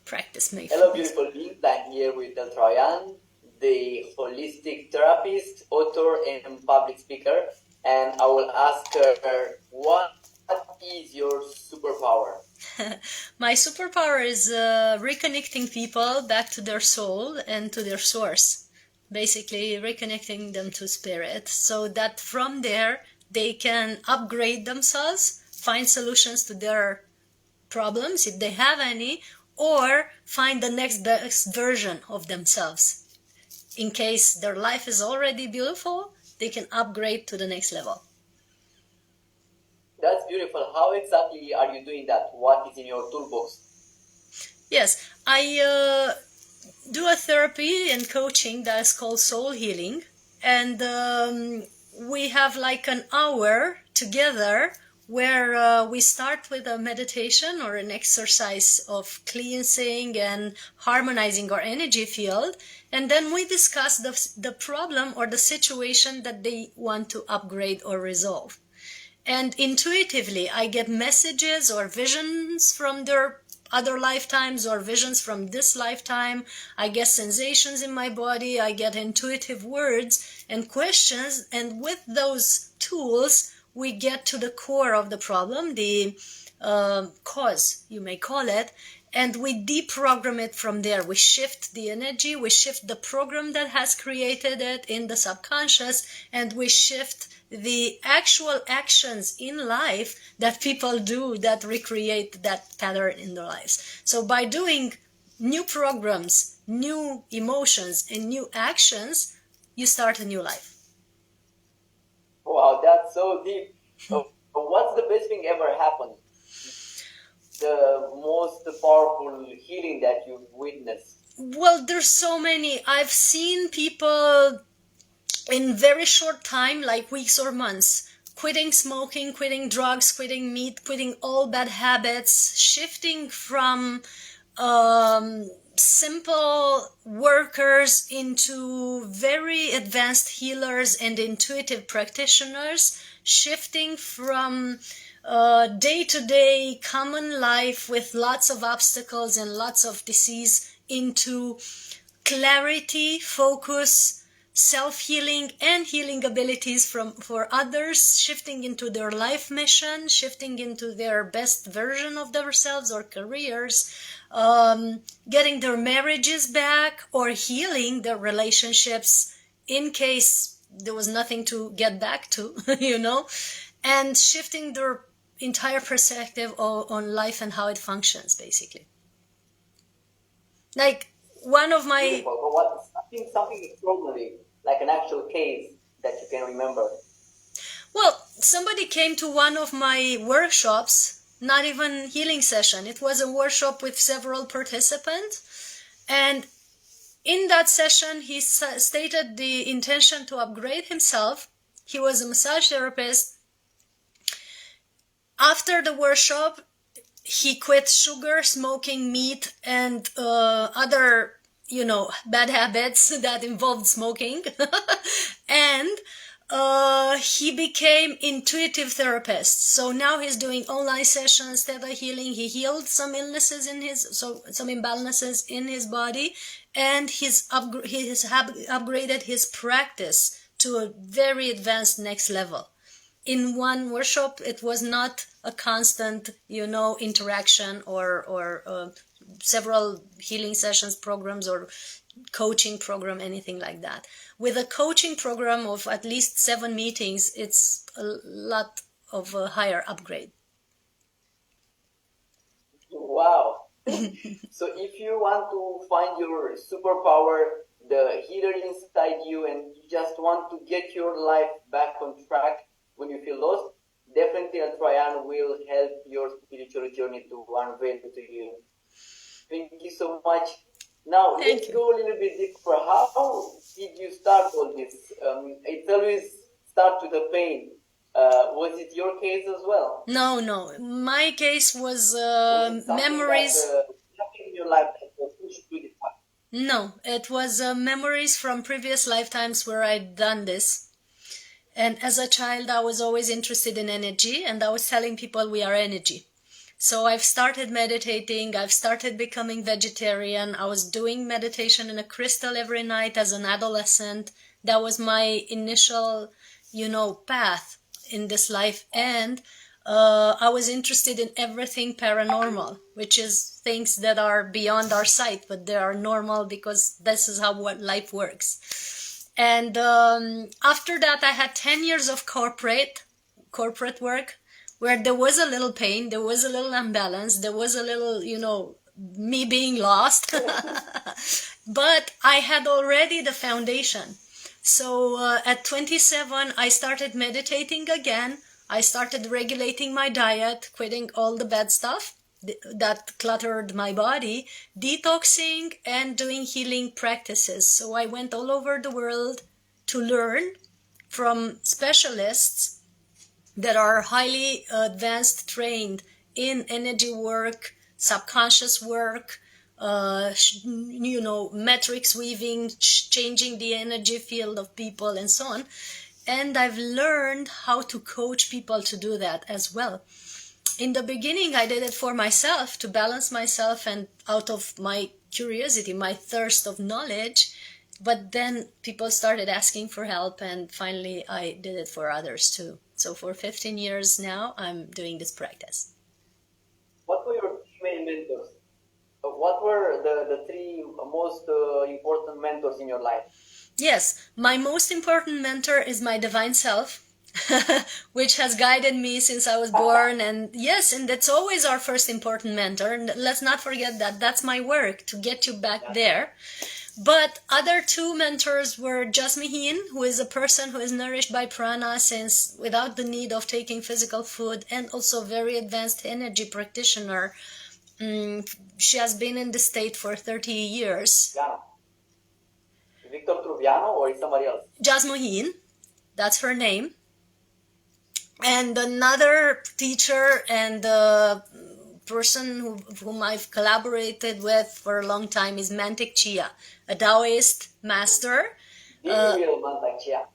practice Hello, mindfulness. beautiful beings. I'm here with Eltrayan, the holistic therapist, author, and public speaker. And I will ask her, what is your superpower? My superpower is reconnecting people back to their soul and to their source. Basically, reconnecting them to spirit so that from there they can upgrade themselves, find solutions to their problems if they have any, or find the next best version of themselves. In case their life is already beautiful, they can upgrade to the next level. That's beautiful. How exactly are you doing that? What is in your toolbox? Yes, I do a therapy and coaching that is called soul healing, and we have like an hour together where we start with a meditation or an exercise of cleansing and harmonizing our energy field, and then we discuss the problem or the situation that they want to upgrade or resolve. And intuitively, I get messages or visions from their other lifetimes or visions from this lifetime. I get sensations in my body. I get intuitive words and questions. And with those tools, we get to the core of the problem, the cause, you may call it, and we deprogram it from there. We shift the energy, we shift the program that has created it in the subconscious, and we shift the actual actions in life that people do that recreate that pattern in their lives. So by doing new programs, new emotions, and new actions, you start a new life. Wow, that's so deep. What's the best thing ever happened? The most powerful healing that you've witnessed? Well, there's so many. I've seen people in very short time, like weeks or months, quitting smoking, quitting drugs, quitting meat, quitting all bad habits, shifting from simple workers into very advanced healers and intuitive practitioners, shifting from day-to-day common life with lots of obstacles and lots of disease into clarity, focus, self-healing and healing abilities for others, shifting into their life mission, shifting into their best version of themselves or careers, getting their marriages back or healing their relationships in case there was nothing to get back to, and shifting their entire perspective on life and how it functions, basically. Like one of my... Beautiful. But what, something extraordinary, like an actual case that you can remember? Well, somebody came to one of my workshops, not even healing session. It was a workshop with several participants. And in that session, he stated the intention to upgrade himself. He was a massage therapist. After the workshop, he quit sugar, smoking, meat, and other, bad habits that involved smoking. And he became intuitive therapist. So now he's doing online sessions, theta healing. He healed some illnesses some imbalances in his body, and he has upgraded his practice to a very advanced next level. In one workshop, it was not a constant, interaction or several healing sessions, programs, or coaching program, anything like that. With a coaching program of at least 7 meetings, it's a lot of a higher upgrade. Wow. So if you want to find your superpower, the healer inside you, and you just want to get your life back on track when you feel lost, definitely Eltrayan will help your spiritual journey to unveil to you. Thank you so much. Now, let's go a little bit deeper. How did you start all this? It always starts with the pain. Was it your case as well? No. My case was memories. Happened in your life that pushed you this path? No, it was memories from previous lifetimes where I'd done this. And as a child, I was always interested in energy, and I was telling people we are energy. So I've started meditating. I've started becoming vegetarian. I was doing meditation in a crystal every night as an adolescent. That was my initial, path in this life. And I was interested in everything paranormal, which is things that are beyond our sight, but they are normal because this is how what life works. And after that, I had 10 years of corporate work where there was a little pain, there was a little imbalance, there was a little, me being lost. But I had already the foundation. So at 27, I started meditating again. I started regulating my diet, quitting all the bad stuff that cluttered my body, detoxing and doing healing practices. So I went all over the world to learn from specialists that are highly advanced, trained in energy work, subconscious work, matrix weaving, changing the energy field of people and so on. And I've learned how to coach people to do that as well. In the beginning, I did it for myself, to balance myself and out of my curiosity, my thirst of knowledge. But then people started asking for help, and finally I did it for others too. So for 15 years now, I'm doing this practice. What were your three main mentors? What were the three most important mentors in your life? Yes, my most important mentor is my divine self, which has guided me since I was born. And yes, and that's always our first important mentor. And let's not forget that that's my work, to get you back there. But other two mentors were Jasmine, who is a person who is nourished by prana since without the need of taking physical food, and also very advanced energy practitioner. She has been in the state for 30 years. Yeah. Victor Truviano or is somebody else? Jasmine, that's her name. And another teacher and person whom I've collaborated with for a long time is Mantik Chia, a Taoist master. The real Mantak Chia.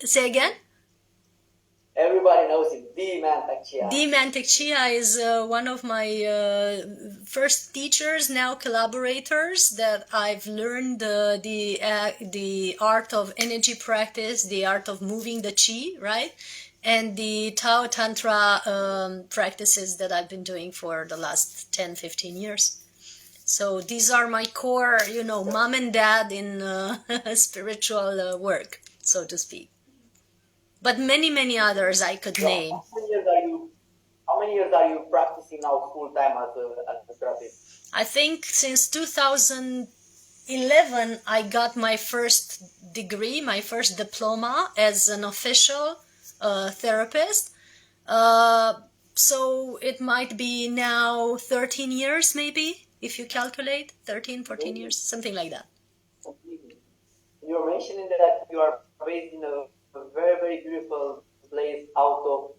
Say again? Everybody knows him, the Mantak Chia. The Mantik Chia is one of my first teachers, now collaborators, that I've learned the art of energy practice, the art of moving the chi, right? And the Tao Tantra practices that I've been doing for the last 10, 15 years. So these are my core, mom and dad in spiritual work, so to speak. But many, many others I could name. How many years are you practicing now full time as a therapist? I think since 2011 I got my first degree, my first diploma as an official therapist. So it might be now 13 years maybe, if you calculate, 13, 14 years, something like that. You were mentioning that you are based in a very, very beautiful place out of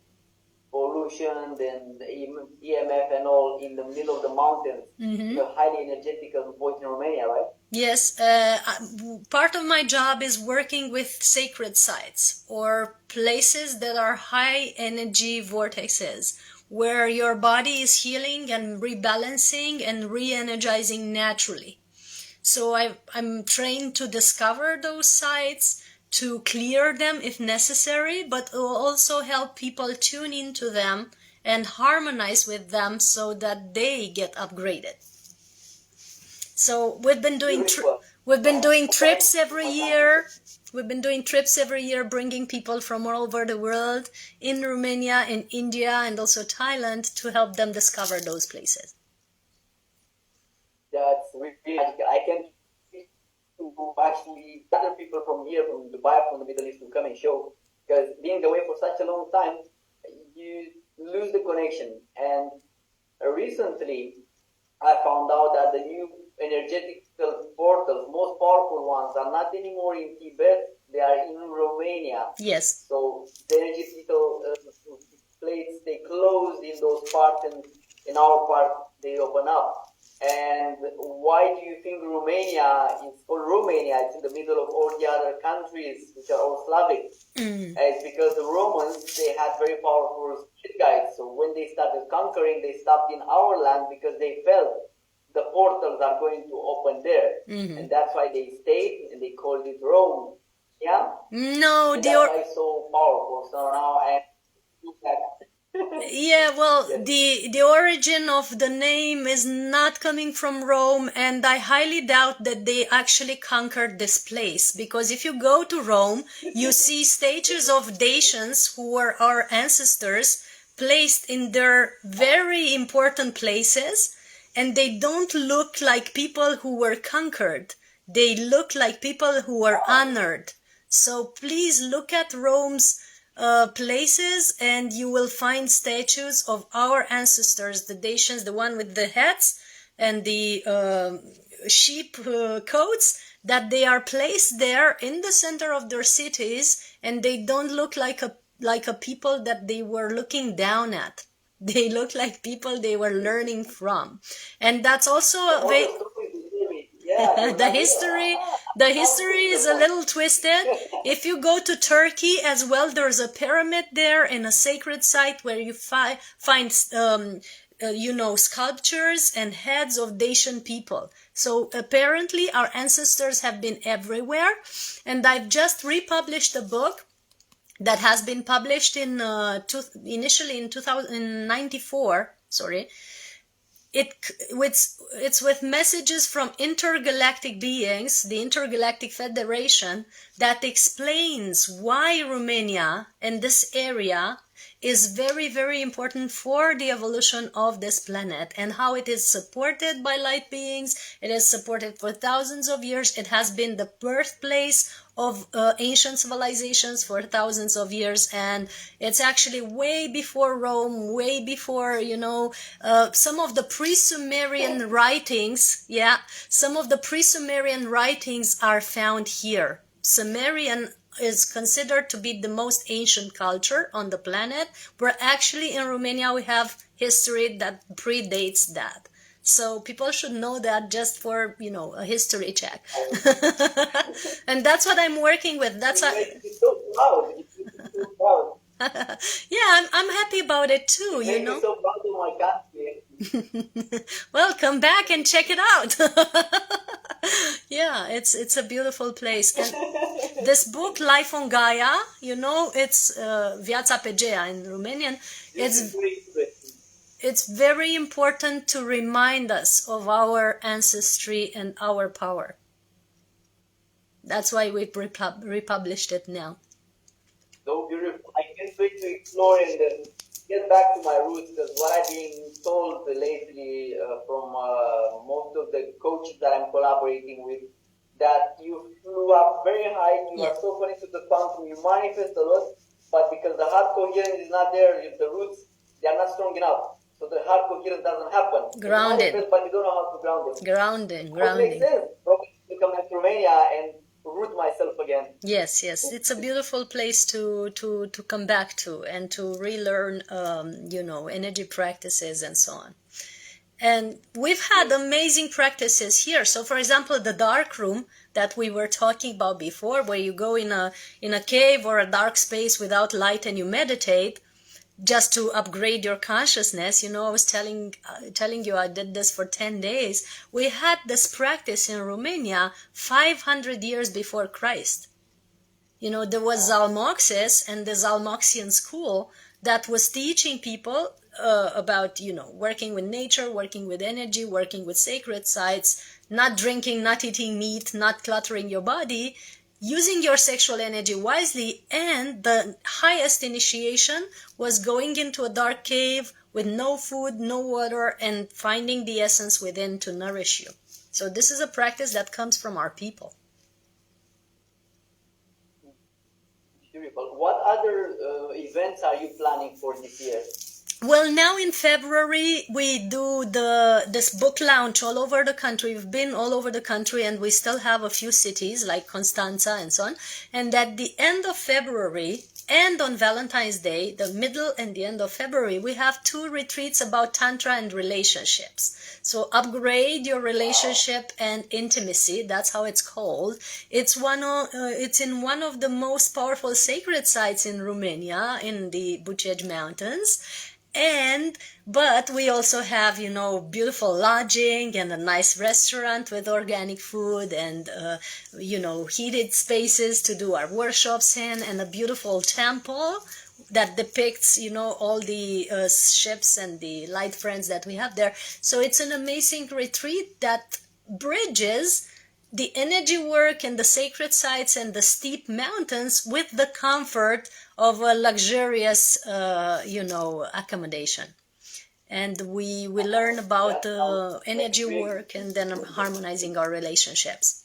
pollution and EMF and all in the middle of the mountains. Mm-hmm. A highly energetical point in Romania, right? Yes. Part of my job is working with sacred sites or places that are high energy vortexes where your body is healing and rebalancing and re-energizing naturally. So I'm trained to discover those sites, to clear them if necessary, but also help people tune into them and harmonize with them so that they get upgraded. So we've been doing trips every year. We've been doing trips every year, bringing people from all over the world in Romania, in India, and also Thailand to help them discover those places. That's really magical. I can actually other people from here, from Dubai, from the Middle East, to come and show, because being away for such a long time, you lose the connection. And recently, I found out that the new energetical portals, most powerful ones, are not anymore in Tibet; they are in Romania. Yes. So the energetical plates, they close in those parts, and in our part they open up. And why do you think Romania is called Romania? It's in the middle of all the other countries, which are all Slavic. It's because the Romans, they had very powerful spirit guides. So when they started conquering, they stopped in our land because they felt the portals are going to open there. And that's why they stayed and they called it Rome. Yeah? No, and that's why it's so powerful. So now I look at yeah, well, the origin of the name is not coming from Rome, and I highly doubt that they actually conquered this place, because if you go to Rome, you see statues of Dacians who were our ancestors placed in their very important places, and they don't look like people who were conquered. They look like people who were honored. So please look at Rome's places, and you will find statues of our ancestors, the Dacians, the one with the hats and the sheep coats, that they are placed there in the center of their cities, and they don't look like a people that they were looking down at. They look like people they were learning from. And that's also a way the history is a little twisted. If you go to Turkey as well, there's a pyramid there in a sacred site where you find sculptures and heads of Dacian people. So apparently our ancestors have been everywhere, and I've just republished a book that has been published in initially in 1994. It's with messages from intergalactic beings, the Intergalactic Federation, that explains why Romania and this area is very, very important for the evolution of this planet, and how it is supported by light beings. It is supported for thousands of years. It has been the birthplace of ancient civilizations for thousands of years, and it's actually way before Rome, way before, some of the pre-Sumerian writings. Yeah, some of the pre-Sumerian writings are found here. Sumerian is considered to be the most ancient culture on the planet, where actually in Romania we have history that predates that. So people should know that, just for, a history check. And that's what I'm working with. That's what... so proud. So proud. Yeah, I'm happy about it too, Make me so proud of my country. Well, come back and check it out. Yeah, it's a beautiful place. And this book, Life on Gaia, it's Viața pe Gea in Romanian. It's very important to remind us of our ancestry and our power. That's why we republished it now. So beautiful. I can't wait to explore and get back to my roots, because what I've been told lately from most of the coaches that I'm collaborating with, that you flew up very high, you are so connected to the quantum, you manifest a lot, but because the heart coherence is not there, the roots, they are not strong enough. So the heart coherence doesn't happen. Grounded. But you don't know how to ground it. Grounding. It makes sense. Probably to come to Romania and root myself again. Yes. It's a beautiful place to come back to, and to relearn, energy practices and so on. And we've had amazing practices here. So, for example, the dark room that we were talking about before, where you go in a cave or a dark space without light and you meditate, just to upgrade your consciousness. I was telling you I did this for 10 days. We had this practice in Romania 500 years before Christ. There was Zalmoxis and the Zalmoxian school that was teaching people about, working with nature, working with energy, working with sacred sites, not drinking, not eating meat, not cluttering your body, using your sexual energy wisely. And the highest initiation was going into a dark cave with no food, no water, and finding the essence within to nourish you. So this is a practice that comes from our people. Beautiful. What other events are you planning for this year? Well, now in February, we do this book launch all over the country. We've been all over the country, and we still have a few cities like Constanța and so on. And at the end of February, And on Valentine's Day, the middle and the end of February, we have 2 retreats about Tantra and relationships. So upgrade your relationship and intimacy. That's how it's called. It's in one of the most powerful sacred sites in Romania, in the Bucegi Mountains. But we also have, beautiful lodging and a nice restaurant with organic food and, heated spaces to do our workshops in, and a beautiful temple that depicts, all the ships and the light friends that we have there. So it's an amazing retreat that bridges the energy work and the sacred sites and the steep mountains with the comfort of a luxurious, accommodation. And we learn about energy work and then harmonizing our relationships.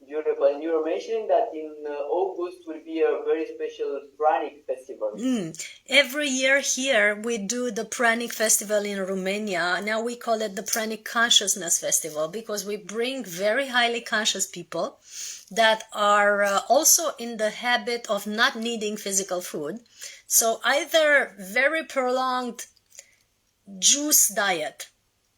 Beautiful. And you were mentioning that in August will be a very special pranic festival. Every year here we do the Pranic Festival in Romania. Now we call it the Pranic Consciousness Festival because we bring very highly conscious people that are also in the habit of not needing physical food. So either very prolonged juice diet,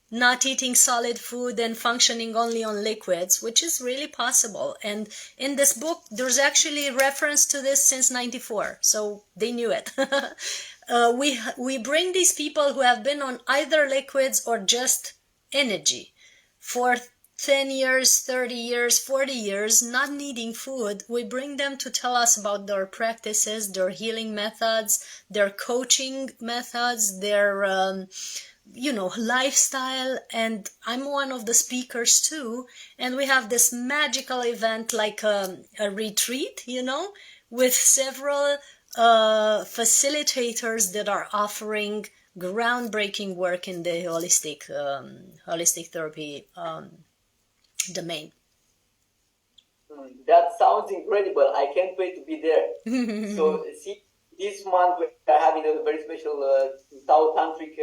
not eating solid food and functioning only on liquids, which is really possible. And in this book, there's actually reference to this since 94, so they knew it. We bring these people who have been on either liquids or just energy for 10 years, 30 years, 40 years, not needing food. We bring them to tell us about their practices, their healing methods, their coaching methods, their lifestyle. And I'm one of the speakers too. And we have this magical event like a retreat, with several facilitators that are offering groundbreaking work in the holistic therapy domain. That sounds incredible. I can't wait to be there. So see, this month we are having a very special Tao Tantric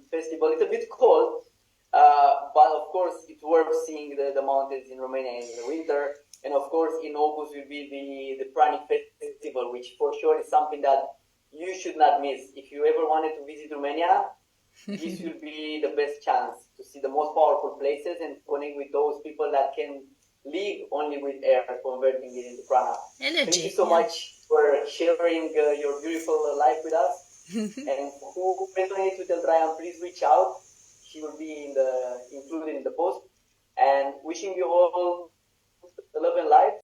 festival. It's a bit cold, but of course it's worth seeing the mountains in Romania in the winter. And of course in August will be the Pranic Festival, which for sure is something that you should not miss. If you ever wanted to visit Romania, this will be the best chance to see the most powerful places and connect with those people that can live only with air, converting it into prana. Energy. Thank you so much for sharing your beautiful life with us. And who resonates with Eltrayan, please reach out. She will be included in the post. And wishing you all the love and light.